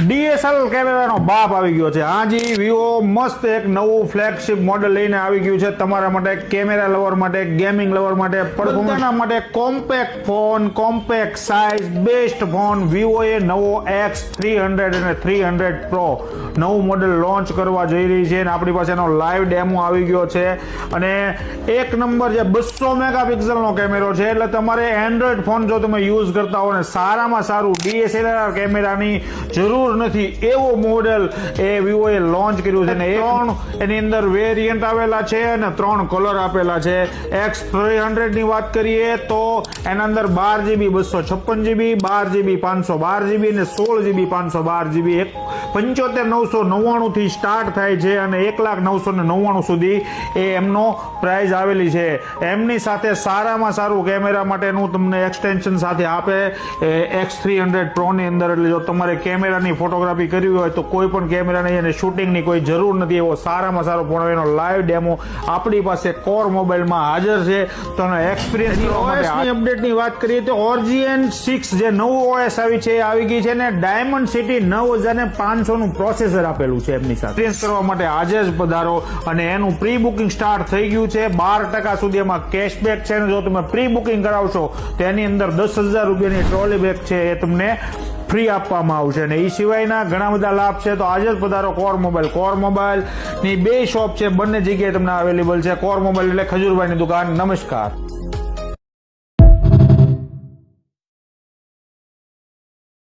DSLR કેમેરાનો બાપ આવી ગયો છે. હાજી, વિવો મસ્ત એક નવું ફ્લેગશિપ મોડેલ લઈને આવી ગયું છે તમારા માટે, કેમેરા લવર માટે, ગેમિંગ લવર માટે, પરફોર્મન્સ માટે. Compact phone, compact size, best phone. વિવોએ નવો X300 અને 300 Pro નવું મોડેલ લોન્ચ કરવા જઈ રહી છે અને આપણી પાસે એનો લાઈવ ડેમો આવી ગયો છે. અને એક નંબર છે, 200 મેગાપિક્સલનો કેમેરો છે. એટલે તમારે એન્ડ્રોઈડ ફોન જો તમે યુઝ કરતા હો ને સારામાં સારું DSLR કેમેરાની જરૂર નથી એવો મોડેલ એ વિવોએ લોન્ચ કર્યું છે. ને એની અંદર વેરિયન્ટ આવેલા છે અને 3 કલર આપેલા છે. X300 ની વાત કરીએ તો એના અંદર 12GB 256GB, 12GB 512GB અને 16GB 512GB 75,999 થી સ્ટાર્ટ થાય છે અને 1,09,99 સુધી એ એમનો પ્રાઇસ આવેલી છે. એમની સાથે સારામાં સારું કેમેરા માટેનું તમને એક્સટેન્શન સાથે આપે X300 Pro ની અંદર. એટલે જો તમારે કેમેરાની ફોટોગ્રાફી કરવી હોય તો કોઈ પણ કેમેરાની અને શૂટિંગની કોઈ જરૂર નથી એવો સારામાં સારો ફોન. એનો લાઈવ ડેમો આપણી પાસે કોર મોબાઈલમાં હાજર છે. તો એનો એક્સપિરિયન્સ OSની અપડેટની વાત કરીએ તો Origin 6 જે નવું OS આવી છે આવી ગઈ છે ને Dimensity 9500 નું પ્રોસેસર આપેલું છે એમની સાથે. એક્સપિરિયન્સ કરવા માટે આજે જ પધારો અને એનું પ્રી બુકિંગ સ્ટાર્ટ થઈ ગયું છે. 12% સુધી એમાં કેશબેક છે. જો તમે પ્રી બુકિંગ કરાવશો તો એની અંદર 10,000 રૂપિયાની ટ્રોલી બેગ છે એ તમને ફ્રી આપવામાં આવશે. અને એ સિવાયના ઘણા બધા લાભ છે. તો આજે જ પધારો કોર મોબાઈલ. કોર મોબાઈલ ની 2 શોપ છે, બંને જગ્યાએ તમને અવેલેબલ છે. કોર મોબાઈલ એટલે ખજૂરભાઈની દુકાન. નમસ્કાર.